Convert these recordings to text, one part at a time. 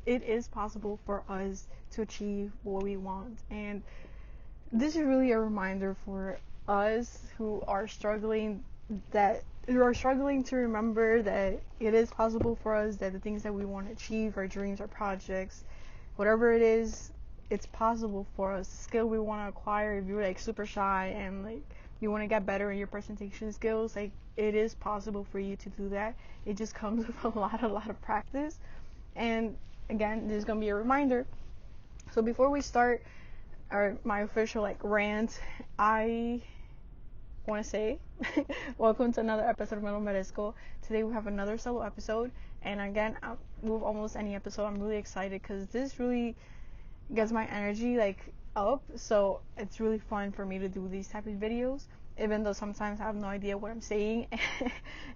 it is possible for us to achieve what we want. And this is really a reminder for us who are struggling to remember that it is possible for us, that the things that we want to achieve, our dreams, our projects, whatever it is, it's possible for us. The skill we want to acquire, if you're like super shy and like you want to get better in your presentation skills, like it is possible for you to do that. It just comes with a lot of practice. And again, this is gonna be a reminder. So before we start my official like rant, I want to say welcome to another episode of Melo Merezco. Today we have another solo episode, and again, with almost any episode, I'm really excited because this really gets my energy like up. So it's really fun for me to do these type of videos, even though sometimes I have no idea what I'm saying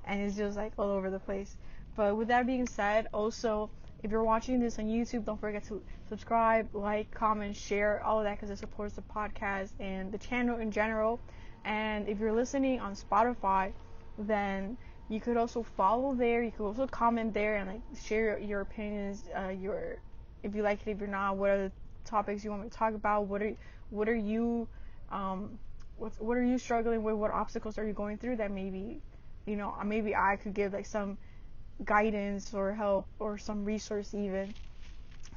and it's just like all over the place. But with that being said, also, if you're watching this on YouTube, don't forget to subscribe, like, comment, share, all of that, because it supports the podcast and the channel in general. And if you're listening on Spotify, then you could also follow there. You could also comment there and like share your opinions, if you like it, if you're not, what are the topics you want me to talk about, what are you struggling with, what obstacles are you going through that maybe I could give like some guidance or help or some resource even.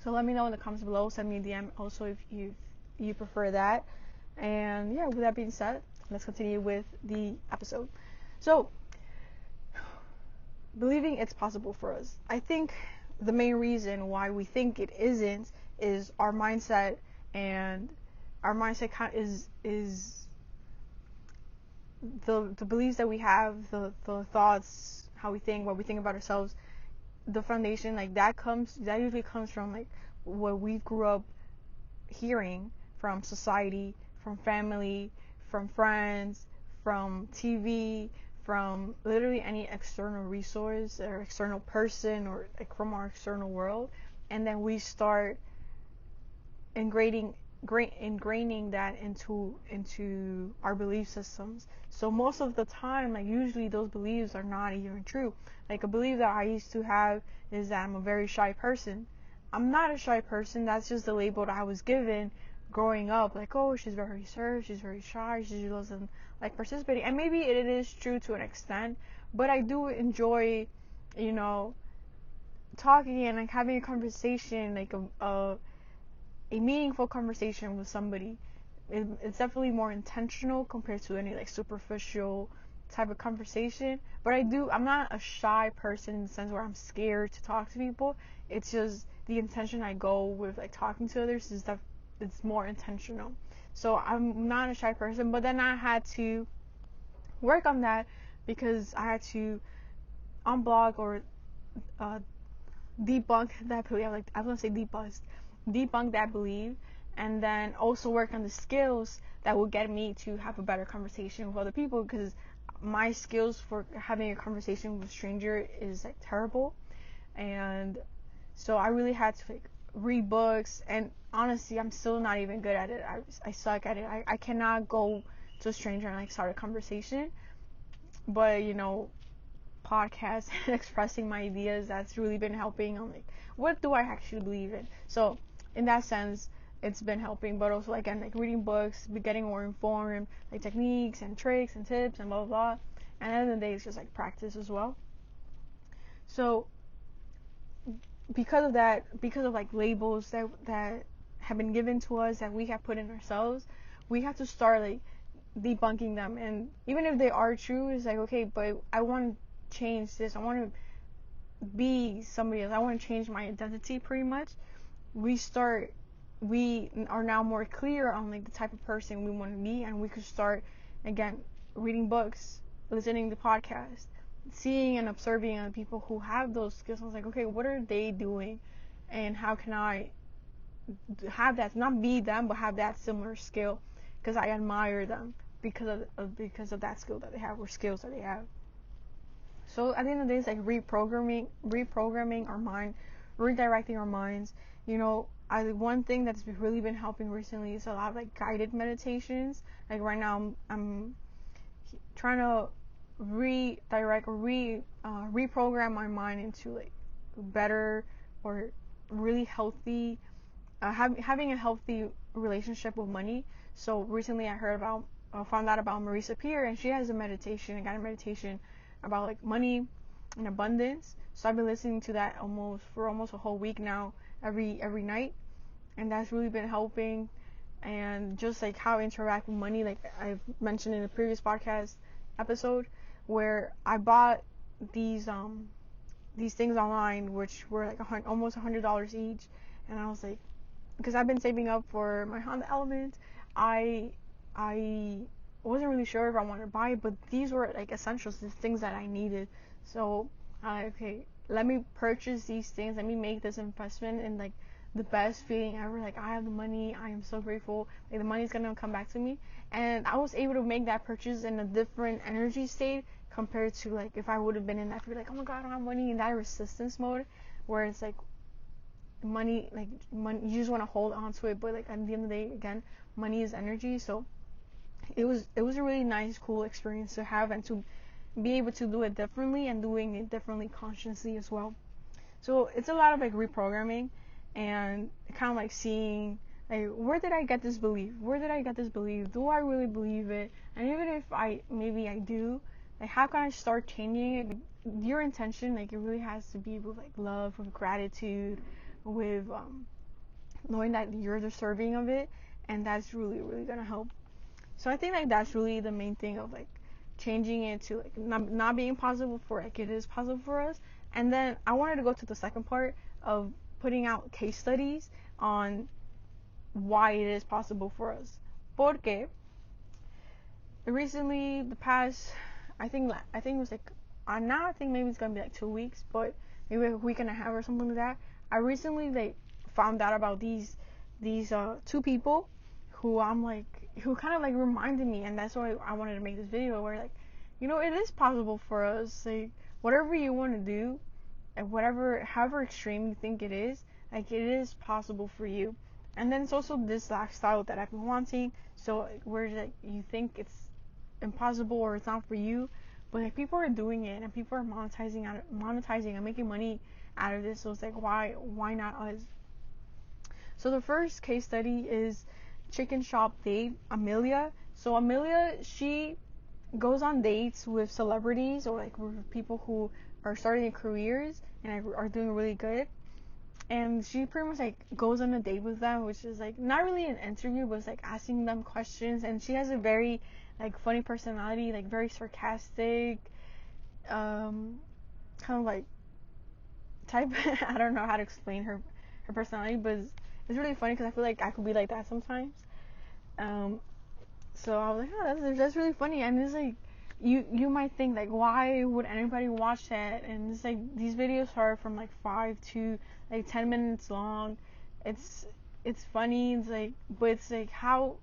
So let me know in the comments below, send me a DM also if you prefer that. And yeah, with that being said, let's continue with the episode. So, believing it's possible for us. I think the main reason why we think it isn't is our mindset, and our mindset is the beliefs that we have, the thoughts, how we think, what we think about ourselves, the foundation, like that usually comes from like what we grew up hearing from society, from family, from friends, from TV, from literally any external resource or external person, or like from our external world. And then we start ingraining that into our belief systems. So most of the time, like usually those beliefs are not even true. Like a belief that I used to have is that I'm a very shy person. I'm not a shy person. That's just the label that I was given growing up. Like, oh, she's very reserved, she's very shy, she doesn't like participating. And maybe it is true to an extent, but I do enjoy, talking and like having a conversation, like a meaningful conversation with somebody. It's definitely more intentional compared to any like superficial type of conversation. But I'm not a shy person in the sense where I'm scared to talk to people. It's just the intention I go with like talking to others is that it's more intentional. So I'm not a shy person, but then I had to work on that because I had to unblock or debunk that belief. I was gonna say debunk that belief, and then also work on the skills that will get me to have a better conversation with other people, because my skills for having a conversation with a stranger is like terrible. And so I really had to like read books, and honestly I'm still not even good at it. I suck at it. I cannot go to a stranger and like start a conversation. But podcast and expressing my ideas, that's really been helping on like what do I actually believe in. So in that sense, it's been helping. But also again, like reading books, be getting more informed, like techniques and tricks and tips and blah blah blah. And at the end of the day, it's just like practice as well. So because of that, because of like labels that have been given to us, that we have put in ourselves, we have to start like debunking them. And even if they are true, it's like, okay, but I want to change this. I want to be somebody else. I want to change my identity pretty much. We are now more clear on like the type of person we want to be, and we could start again reading books, listening to podcasts, seeing and observing other people who have those skills. I was like, okay, what are they doing, and how can I have that, not be them, but have that similar skill, because I admire them because of that skill that they have, or skills that they have. So at the end of the day, it's like reprogramming our mind, redirecting our minds. One thing that's really been helping recently is a lot of like guided meditations. Like right now, I'm trying to redirect or reprogram my mind into like better or really healthy, having a healthy relationship with money. So recently I found out about Marisa Peer, and she has a guided meditation about like money and abundance. So I've been listening to that for almost a whole week now, every night, and that's really been helping. And just like how I interact with money, like I've mentioned in the previous podcast episode, where I bought these things online, which were like almost $100 each, and I was like, because I've been saving up for my Honda Element, I wasn't really sure if I wanted to buy it, but these were like essentials, the things that I needed. So okay, let me purchase these things, let me make this investment, and like the best feeling ever. Like, I have the money, I am so grateful, like the money's gonna come back to me. And I was able to make that purchase in a different energy state compared to like if I would have been in that fear, like, oh my god, I don't have money, in that resistance mode, where it's like money, you just want to hold on to it, but like at the end of the day, again, money is energy. So it was a really nice, cool experience to have, and to be able to do it differently, and doing it differently consciously as well. So it's a lot of like reprogramming, and kind of like seeing like, where did I get this belief? Do I really believe it? And even if maybe I do, like, how can I start changing it? Your intention, like, it really has to be with like love, with gratitude, with knowing that you're deserving of it, and that's really, really gonna help. So I think like that's really the main thing of like changing it to like not being possible for like it is possible for us. And then I wanted to go to the second part of putting out case studies on why it is possible for us. Porque recently, the past, I think it was like, now I think maybe it's gonna be like 2 weeks, but maybe a week and a half or something like that. I recently like found out about these two people who who kind of like reminded me, and that's why I wanted to make this video, where like, it is possible for us, like whatever you want to do, and however extreme you think it is, like it is possible for you. And then it's also this lifestyle that I've been wanting. So where like you think it's impossible or it's not for you, but like people are doing it, and people are monetizing and making money out of this. So it's like, why not us? So the first case study is chicken shop date Amelia. So Amelia, she goes on dates with celebrities, or like with people who are starting their careers and are doing really good. And she pretty much like goes on a date with them, which is like not really an interview, but it's like asking them questions. And she has a very like funny personality, like very sarcastic, kind of like type. I don't know how to explain her personality, but it's really funny because I feel like I could be like that sometimes. So I was like, oh, that's really funny. And it's like, you might think like, why would anybody watch that? And it's like, these videos are from like 5 to like 10 minutes long. It's funny. It's like, but it's like how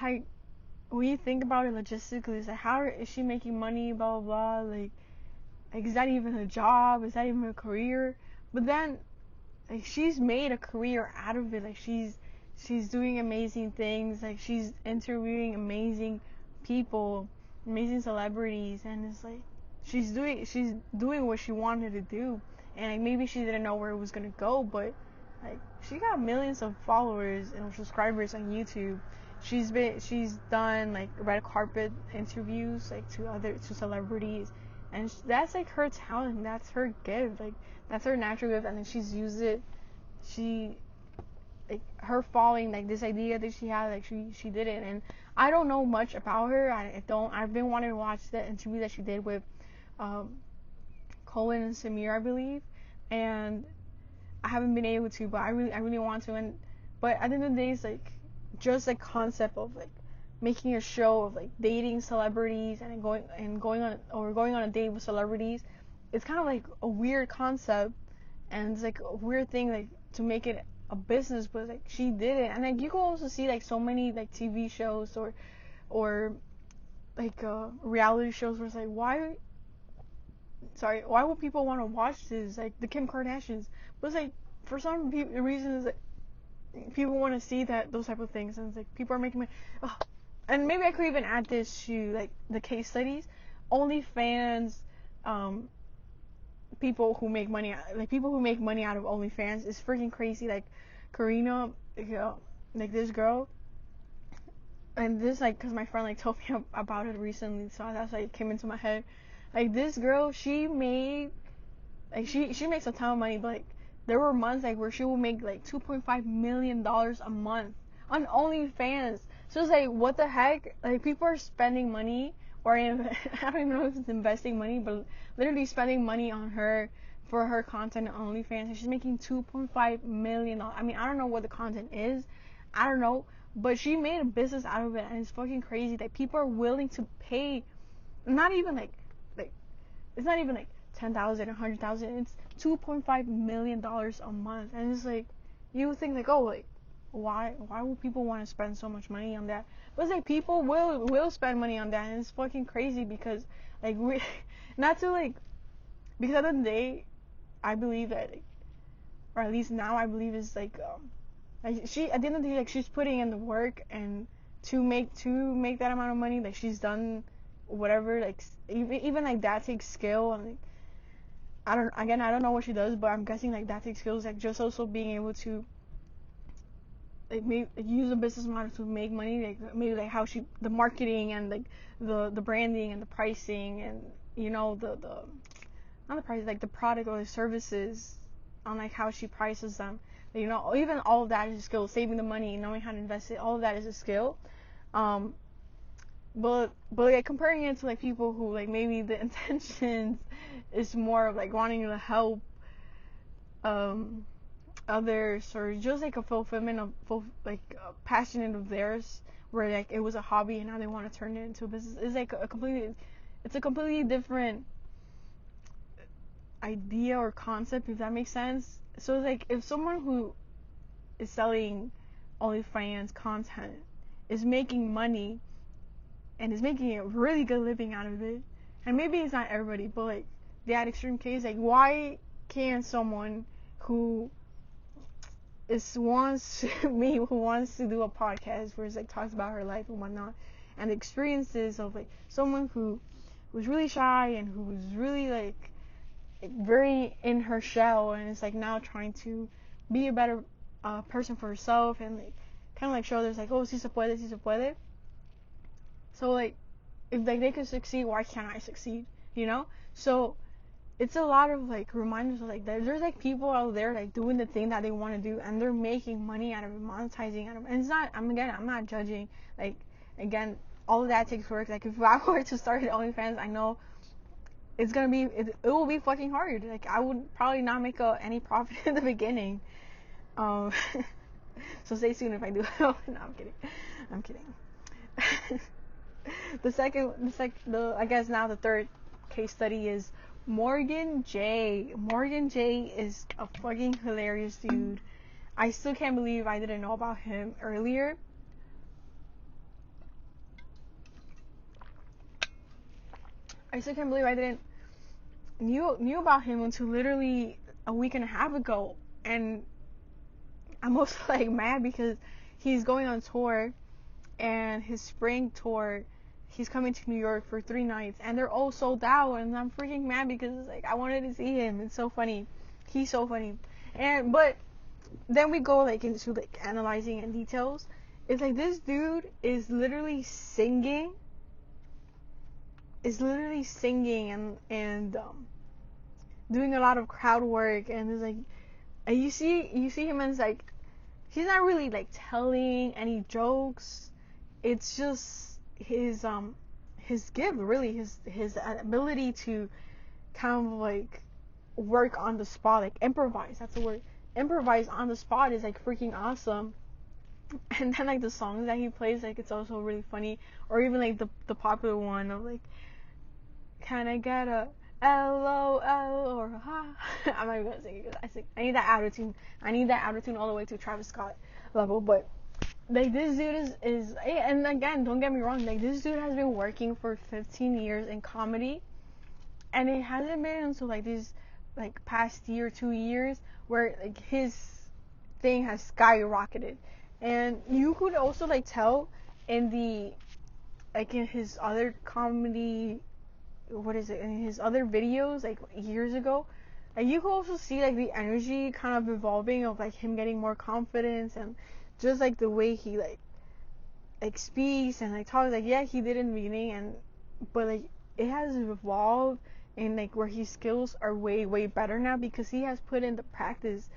when you think about it logistically, it's like, how is she making money? Blah blah blah. Like is that even a job? Is that even a career? But then like she's made a career out of it. Like she's doing amazing things. Like she's interviewing amazing people, amazing celebrities, and it's like she's doing what she wanted to do. And like, maybe she didn't know where it was gonna go, but like she got millions of followers and subscribers on YouTube. She's done like red carpet interviews like to celebrities, and that's like her talent. That's her gift. Like that's her natural gift, and then she's used it. She like her following, like this idea that she had, like she did it. And I don't know much about her. I've been wanting to watch the interview that she did with Cohen and Samir, I believe, and I haven't been able to, but I really want to. And but at the end of the day, it's like just like concept of like making a show of like dating celebrities and going on a date with celebrities. It's kind of like a weird concept, and it's like a weird thing like to make it a business, but like she did it. And like you can also see like so many like TV shows or like reality shows where it's like, why would people want to watch this, like the Kim Kardashians? But it's like for some reason it's like people want to see those type of things, and it's like people are making money. Oh. And maybe I could even add this to like the case studies. OnlyFans people who make money out of OnlyFans is freaking crazy. Like Karina, like this girl, and this like because my friend like told me about it recently, so that's like came into my head. Like this girl, she made like she makes a ton of money, but like there were months like where she will make like $2.5 million a month on OnlyFans. So it's like, what the heck? Like people are spending money, or I don't even know if it's investing money, but literally spending money on her for her content on OnlyFans, and she's making $2.5 million. I mean, I don't know what the content is, I don't know, but she made a business out of it, and it's fucking crazy that people are willing to pay. Not even like it's not even like 10,000, 100,000. It's $2.5 million a month, and it's like you would think like, oh, like why would people want to spend so much money on that? But it's like people will spend money on that, and it's fucking crazy because like we not to like because at the end of the day, I believe that like, or at least now I believe is like she at the end of the day like she's putting in the work, and to make that amount of money, like she's done whatever, like even like that takes skill, and like I don't know what she does, but I'm guessing like that takes skills, like just also being able to like use a business model to make money, like maybe like how the marketing and like the branding and the pricing, and you know the not the price, like the product or the services, on like how she prices them, you know, even all of that is a skill. Saving the money, knowing how to invest it, all of that is a skill. But like comparing it to like people who like maybe the intentions is more of like wanting to help others, or just like a fulfillment of passionate of theirs, where like it was a hobby and now they want to turn it into a business. It's like a completely different idea or concept, if that makes sense. So it's like if someone who is selling OnlyFans content is making money and is making a really good living out of it, and maybe it's not everybody, but like that extreme case, like why can't someone who wants to do a podcast where it's like talks about her life and whatnot, and the experiences of like someone who was really shy and who was really like very in her shell, and is like now trying to be a better person for herself, and like kind of like show others like, oh, si se puede. So like if like they could succeed, why can't I succeed, you know? So it's a lot of like reminders of like there's like people out there like doing the thing that they want to do, and they're making money out of it, monetizing out of it. And it's not, I'm not judging, like again, all of that takes work. Like if I were to start OnlyFans, I know it's gonna be it will be fucking hard. Like I would probably not make any profit in the beginning. So stay tuned if I do. No, I'm kidding. I guess now the third case study is Morgan J. Morgan J is a fucking hilarious dude. I still can't believe I didn't know about him earlier. I still can't believe I didn't knew about him until literally a week and a half ago, and I'm also like mad because he's going on tour, and his spring tour, he's coming to New York for 3 nights, and they're all sold out, and I'm freaking mad because it's like I wanted to see him. It's so funny. He's so funny. But then we go like into like analyzing in details. It's like this dude is literally singing and doing a lot of crowd work, and it's like, and you see him, and it's like he's not really like telling any jokes. It's just his gift, really, his ability to kind of like work on the spot, like improvise. That's the word. Improvise on the spot is like freaking awesome. And then like the songs that he plays, like it's also really funny. Or even like the popular one of like, can I get a LOL or ha? I'm not even gonna sing it because I need that auto-tune. I need that auto-tune all the way to Travis Scott level. But like this dude is and again, don't get me wrong, like this dude has been working for 15 years in comedy, and it hasn't been until like these like past year, 2 years, where like his thing has skyrocketed. And you could also like tell in his other comedy, in his other videos like years ago, like you can also see like the energy kind of evolving of like him getting more confidence, and just like the way he like speaks and like talks. Like yeah, he did in the beginning, and but like it has evolved, and like where his skills are way better now because he has put in the practice.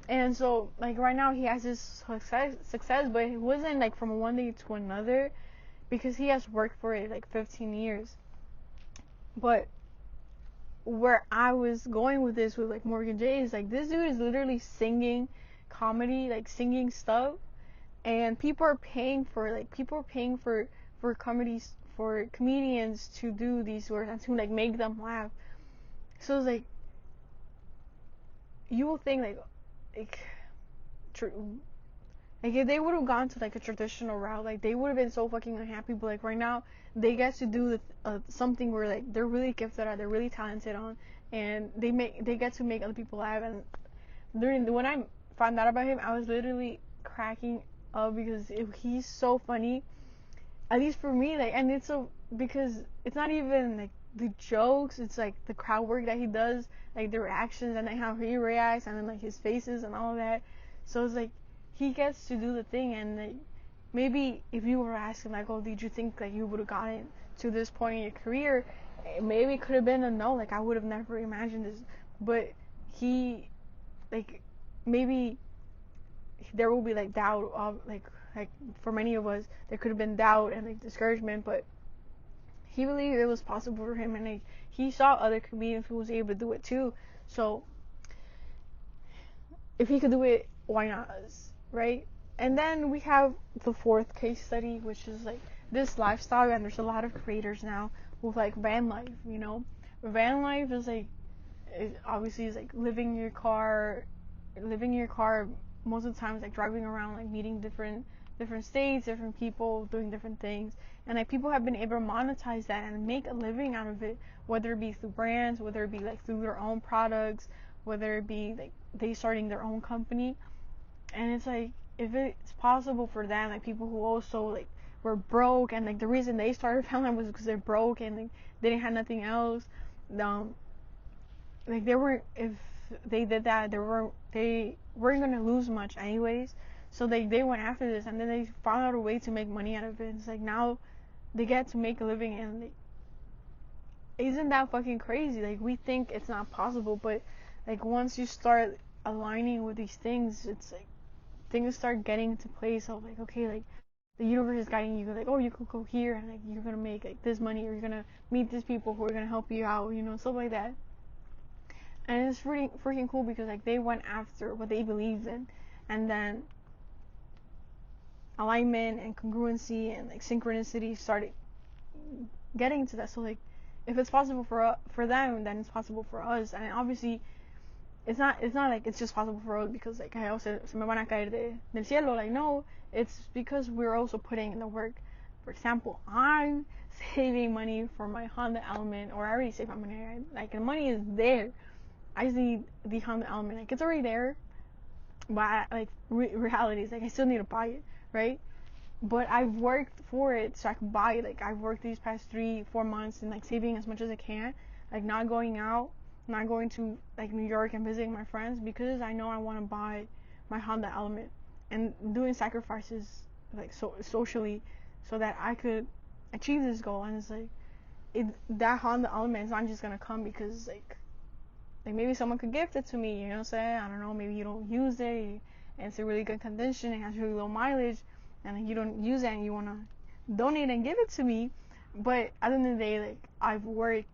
And so like right now he has his success, but it wasn't like from one day to another because he has worked for it like 15 years. But where I was going with this with like Morgan J is like this dude is literally singing comedy, like singing stuff, and people are paying for comedies, for comedians to do these words and to like make them laugh. So it's like you will think like tr- like if they would have gone to like a traditional route, like they would have been so fucking unhappy. But like right now, they get to do something where like they're really gifted at, they're really talented on, and they get to make other people laugh. And when I found out about him, I was literally cracking up because he's so funny. At least for me, like, and it's so because it's not even like the jokes, it's like the crowd work that he does, like the reactions and like how he reacts and then like his faces and all of that. So it's like he gets to do the thing, and like maybe if you were asking like, oh, did you think like you would have gotten to this point in your career? Maybe it could have been a no, like I would have never imagined this, but he like maybe there will be like doubt of like for many of us there could have been doubt and like discouragement, but he believed it was possible for him, and like he saw other comedians who was able to do it too. So if he could do it, why not us, right? And then we have the fourth case study, which is like this lifestyle, and there's a lot of creators now with like van life. Van life is like obviously is like living in your car most of the time is like driving around, like meeting different states, different people, doing different things, and like people have been able to monetize that and make a living out of it, whether it be through brands, whether it be like through their own products, whether it be like they starting their own company. And it's like if it's possible for them, like people who also like were broke, and like the reason they started family was because they're broke and like they didn't have nothing else. um like they weren't if they did that they weren't gonna lose much anyways, so they went after this, and then they found out a way to make money out of it. It's like now they get to make a living, and like, isn't that fucking crazy? Like we think it's not possible, but like once you start aligning with these things, it's like things start getting into place of like, okay, like the universe is guiding you, like, oh, you could go here and like you're gonna make like this money, or you're gonna meet these people who are gonna help you out, stuff like that. And it's really freaking cool because like they went after what they believed in, and then alignment and congruency and like synchronicity started getting to that. So like if it's possible for them, then it's possible for us. And obviously it's not like it's just possible for us because like I also se me van a caer del cielo, like no, it's because we're also putting in the work. For example, I'm saving money for my Honda Element, or I already saved my money, right? Like the money is there. I just need the Honda Element. Like it's already there, but like reality is like I still need to buy it, right? But I've worked for it so I can buy it. Like I've worked these past 3-4 months and like saving as much as I can, like not going out, not going to like New York and visiting my friends because I know I want to buy my Honda Element, and doing sacrifices like socially so that I could achieve this goal. And it's like that Honda Element is not just gonna come because like maybe someone could gift it to me, what I'm saying? I don't know, maybe you don't use it and it's a really good condition, it has really low mileage, and like, you don't use it and you want to donate and give it to me. But at the end of the day, like I've worked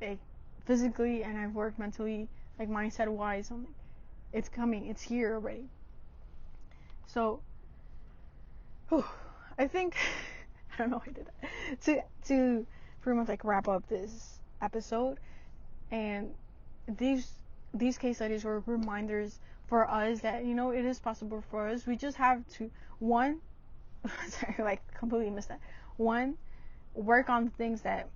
like physically and I've worked mentally, like mindset wise, on like it's coming, it's here already. So whew, I think I don't know how I did that to pretty much like wrap up this episode. And these case studies were reminders for us that it is possible for us. We just have to one sorry, like completely missed that. One, work on things that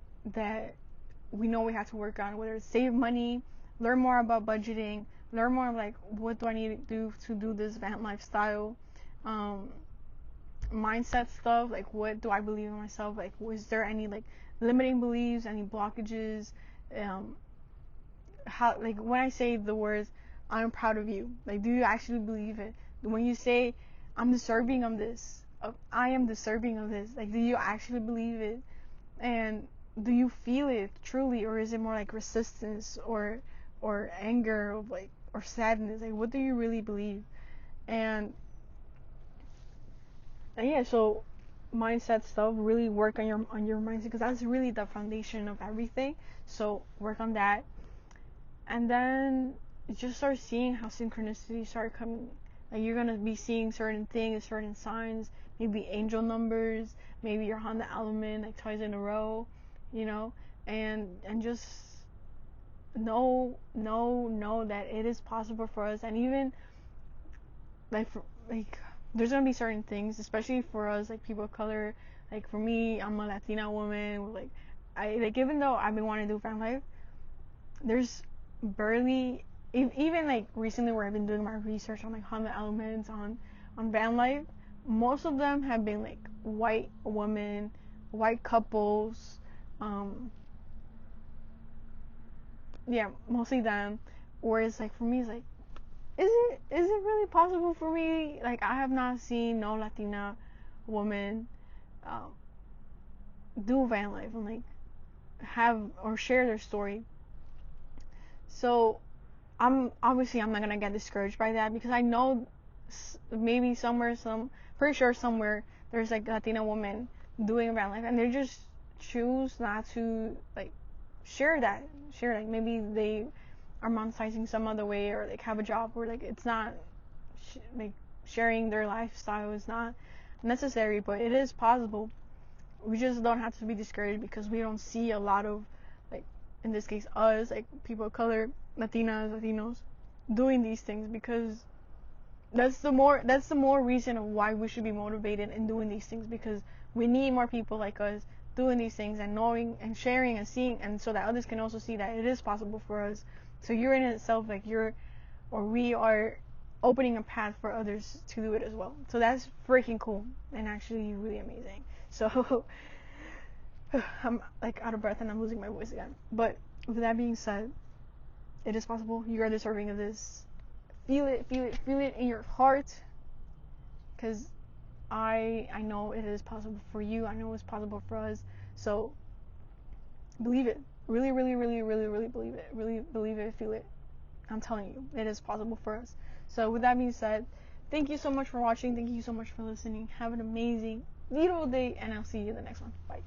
we know we have to work on, whether it's save money, learn more about budgeting, learn more like what do I need to do this van lifestyle, um, mindset stuff, like what do I believe in myself, like was there any like limiting beliefs, any blockages, um, how, like, when I say the words, I'm proud of you, like, do you actually believe it? When you say, I'm deserving of this, I am deserving of this, like, do you actually believe it? And do you feel it truly, or is it more like resistance or anger, or like, or sadness? Like, what do you really believe? And yeah, so mindset stuff, really work on your mindset, because that's really the foundation of everything. So work on that, and then just start seeing how synchronicity start coming. Like, you're gonna be seeing certain things, certain signs, maybe angel numbers, maybe you're on the element like twice in a row, you know, and just know that it is possible for us. And even like there's gonna be certain things, especially for us, like, people of color. Like, for me, I'm a Latina woman. Like, even though I've been wanting to do fan life, there's barely, even like recently, where I've been doing my research on like Honda elements on van life, most of them have been like white women, white couples, yeah, mostly them. Whereas, like, for me, it's like, is it really possible for me? Like, I have not seen no Latina woman um, do van life and like have or share their story. So I'm not gonna get discouraged by that, because I know maybe somewhere, pretty sure somewhere, there's like Latina women doing van life, and they just choose not to like share that. Like, maybe they are monetizing some other way, or like have a job where like it's not like sharing their lifestyle is not necessary, but it is possible. We just don't have to be discouraged because we don't see a lot of, like, in this case, us, like, people of color, Latinos, doing these things, because that's the more reason of why we should be motivated in doing these things, because we need more people like us doing these things and knowing and sharing and seeing, and so that others can also see that it is possible for us. So you're in itself, like, we are opening a path for others to do it as well. So that's freaking cool and actually really amazing. So I'm like out of breath and I'm losing my voice again. But with that being said, it is possible. You are deserving of this. Feel it in your heart, because I know it is possible for you. I know it's possible for us. So believe it. Really, really, really, really, really believe it. Really believe it. Feel it. I'm telling you, it is possible for us. So with that being said, thank you so much for watching. Thank you so much for listening. Have an amazing, beautiful day, and I'll see you in the next one. Bye.